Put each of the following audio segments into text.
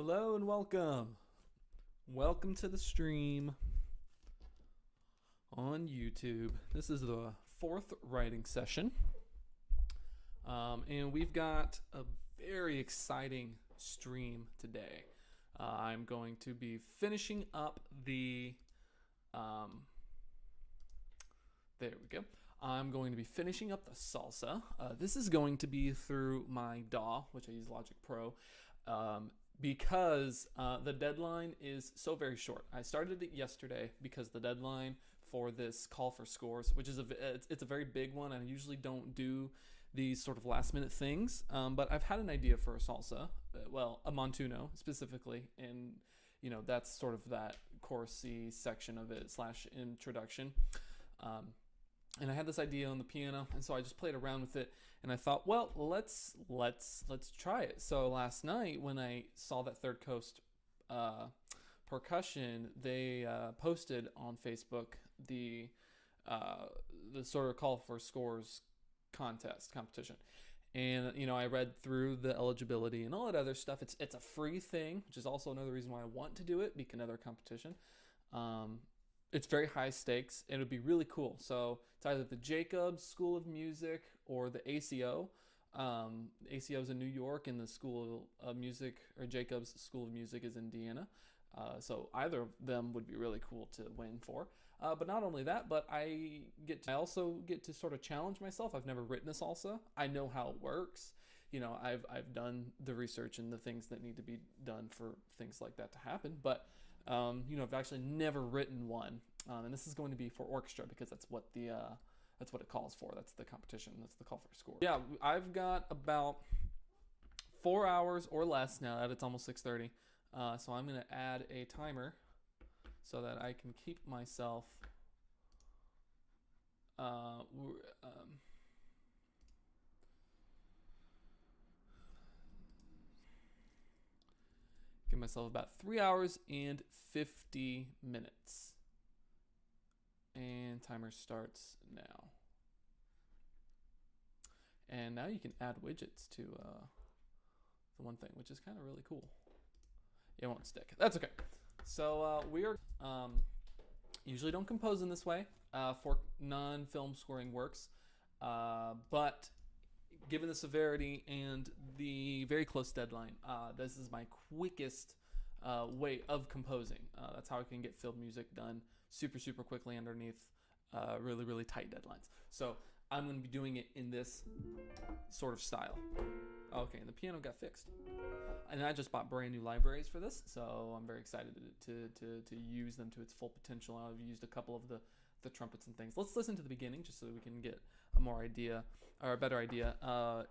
Hello and welcome. Welcome to the stream on YouTube. This is the fourth writing session. And we've got a very exciting stream today. I'm going to be finishing up the... there we go. I'm going to be finishing up the Salsa. This is going to be through my DAW, which I use Logic Pro. Because the deadline is so very short. I started it yesterday because the deadline for this call for scores, which is it's a very big one. I usually don't do these sort of last minute things, but I've had an idea for a salsa, well, a montuno specifically, and that's sort of that chorusy section of it / introduction. And I had this idea on the piano, and so I just played around with it, and I thought, well, let's try it. So last night when I saw that Third Coast percussion, they posted on Facebook the sort of call for scores competition. And I read through the eligibility and all that other stuff. It's a free thing, which is also another reason why I want to do it, because another competition. It's very high stakes, and it would be really cool. So it's either the Jacobs School of Music or the ACO. ACO is in New York, and the School of Music, or Jacobs School of Music, is in Indiana. So either of them would be really cool to win for. But not only that, but I also get to sort of challenge myself. I've never written a salsa. I know how it works. I've done the research and the things that need to be done for things like that to happen. But I've actually never written one, and this is going to be for orchestra because that's what it calls for. That's the competition. That's the call for score. Yeah, I've got about 4 hours or less now that it's almost 6:30. So I'm going to add a timer so that I can keep myself give myself about 3 hours and 50 minutes. And timer starts now. And now you can add widgets to the one thing, which is kind of really cool. It won't stick. That's okay. So we are usually don't compose in this way for non-film scoring works, but given the severity and the very close deadline, this is my quickest way of composing. That's how I can get film music done super quickly underneath really tight deadlines. So I'm going to be doing it in this sort of style. Okay, and the piano got fixed. And I just bought brand new libraries for this, so I'm very excited to use them to its full potential. I've used a couple of the trumpets and things. Let's listen to the beginning just so we can get a better idea.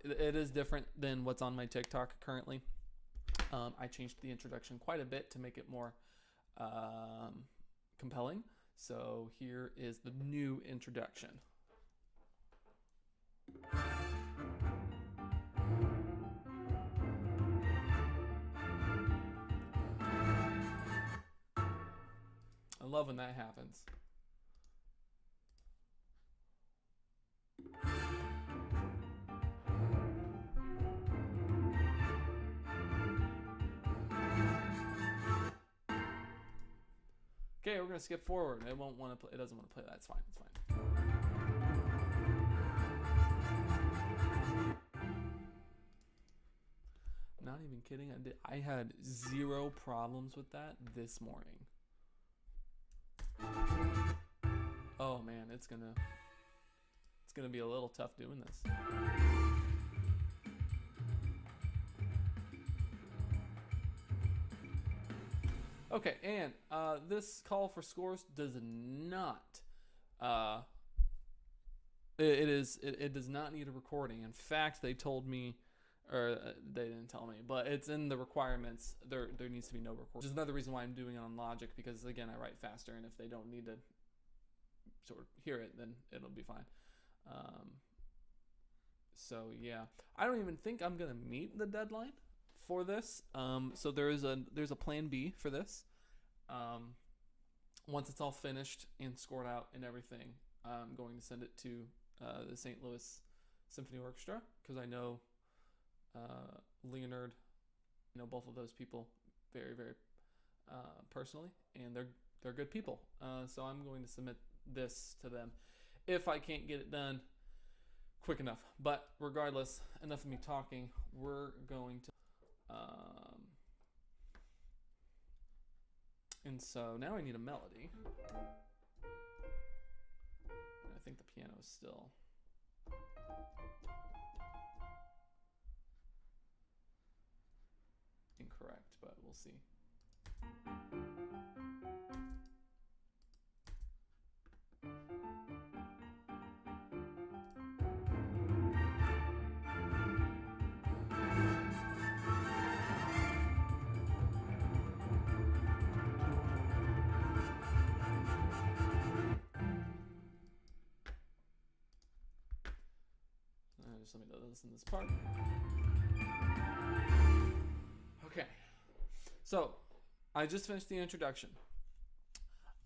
It is different than what's on my TikTok currently. I changed the introduction quite a bit to make it more compelling. So here is the new introduction. I love when that happens. Okay, we're gonna skip forward. It won't want to play. It doesn't want to play that. It's fine. It's fine. Not even kidding. I had 0 problems with that this morning. Oh man, it's gonna be a little tough doing this. Okay, and this call for scores does not it does not need a recording. In fact, they told me, or they didn't tell me, but it's in the requirements. There needs to be no recording. Which is another reason why I'm doing it on Logic, because again, I write faster, and if they don't need to sort of hear it, then it'll be fine. So yeah, I don't even think I'm gonna meet the deadline for this. So there's a plan B for this. Once it's all finished and scored out and everything, I'm going to send it to the St. Louis Symphony Orchestra, because I know Leonard, both of those people very, very personally, and they're good people. So I'm going to submit this to them if I can't get it done quick enough. But regardless, enough of me talking. We're going to and so now I need a melody. I think the piano is still incorrect, but we'll see. Just let me listen to this part. Okay, so I just finished the introduction.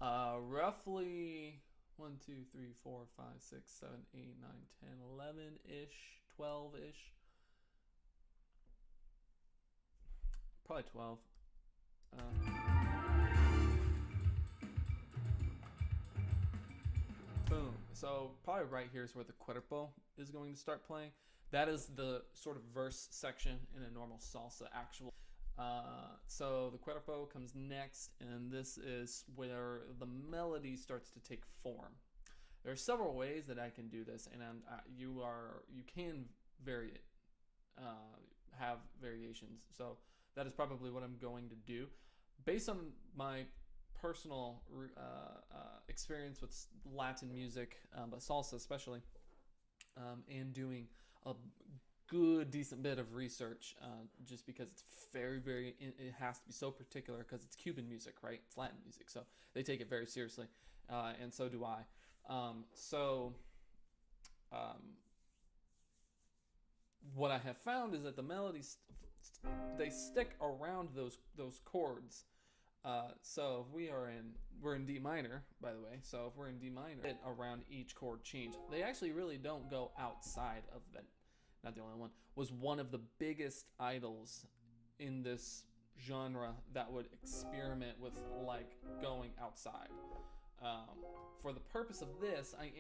Roughly 1, 2, 3, 4, 5, 6, 7, 8, 9, 10, 11-ish, 12-ish. Probably 12. Boom. So probably right here is where the cuerpo is going to start playing. That is the sort of verse section in a normal salsa actual. So the cuerpo comes next, and this is where the melody starts to take form. There are several ways that I can do this, and you can vary it, have variations. So that is probably what I'm going to do, based on my personal experience with Latin music, but salsa especially, and doing a good decent bit of research, just because it's very, very, it has to be so particular because it's Cuban music, right? It's Latin music, so they take it very seriously, and so do I. What I have found is that the melodies, they stick around those chords. So if we're in D minor, by the way. So if we're in D minor, around each chord change. They actually really don't go outside of that. Not the only one. Was one of the biggest idols in this genre that would experiment with like going outside. For the purpose of this, I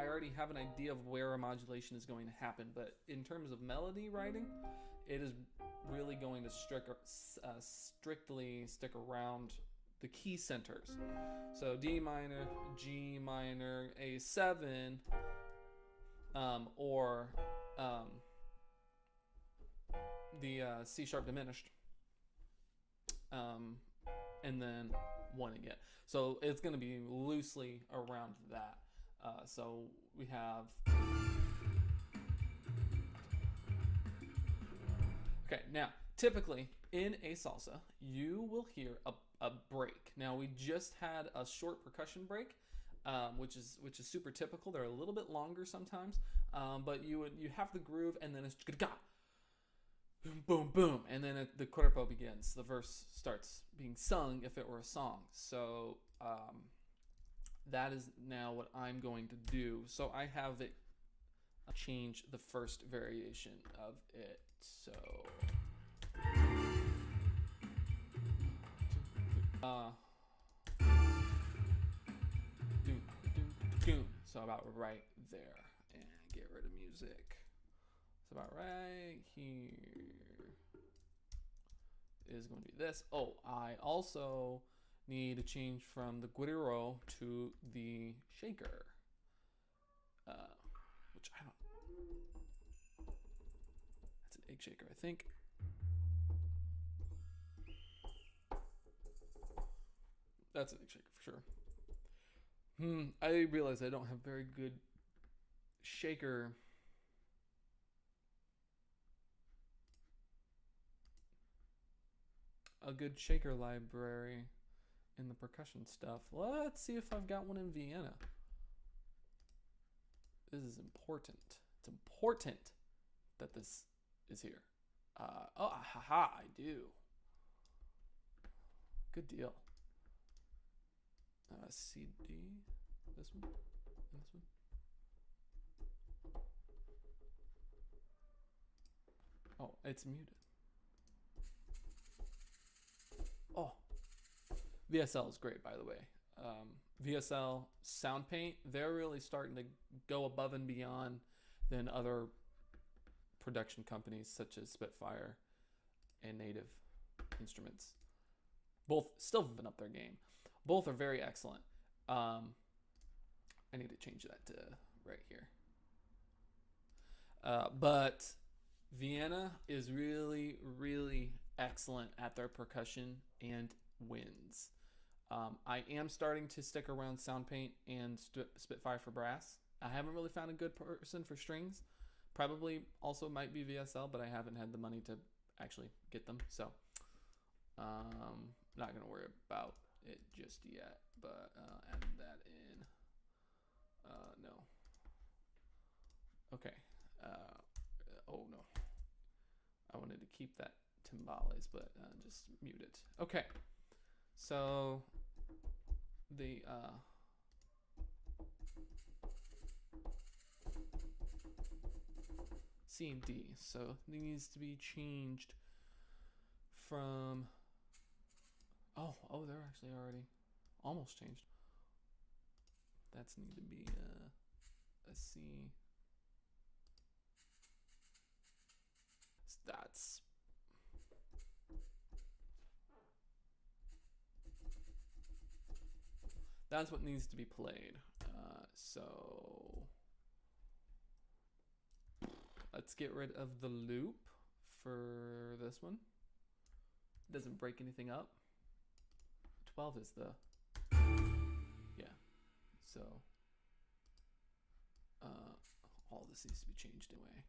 already have an idea of where a modulation is going to happen. But in terms of melody writing, it is really going to strictly stick around the key centers. So D minor, G minor, A7, or the C sharp diminished, and then 1 again. So it's going to be loosely around that. So we have. Okay, now, typically in a salsa, you will hear a break. Now, we just had a short percussion break, which is super typical. They're a little bit longer sometimes, but you have the groove, and then it's boom, boom, and then the cuerpo begins. The verse starts being sung if it were a song. So that is now what I'm going to do. So I have it change the first variation of it. So so about right there, and get rid of music. So about right here is going to be this. Oh, I also need to change from the guiro to the shaker, which I don't. That's an egg shaker, I think. That's an egg shaker for sure. I realize I don't have very good shaker. A good shaker library in the percussion stuff. Let's see if I've got one in Vienna. This is important. It's important that this is here. Oh, haha, I do. Good deal. CD, this one, and this one. Oh, it's muted. Oh, VSL is great, by the way. VSL Sound Paint, they're really starting to go above and beyond than other production companies such as Spitfire and Native Instruments. Both still have up their game. Both are very excellent. I need to change that to right here. But Vienna is really, really excellent at their percussion and winds. I am starting to stick around Sound Paint and Spitfire for brass. I haven't really found a good person for strings. Probably also might be VSL, but I haven't had the money to actually get them. So, not going to worry about it just yet, but add that in. No. Okay. Oh, no. I wanted to keep that timbales, but just mute it. Okay. So, the... C and D. So it needs to be changed from... Oh, they're actually already almost changed. That's need to be a C. That's what needs to be played. So let's get rid of the loop for this one. It doesn't break anything up. 12 is the... Yeah. So all this needs to be changed away.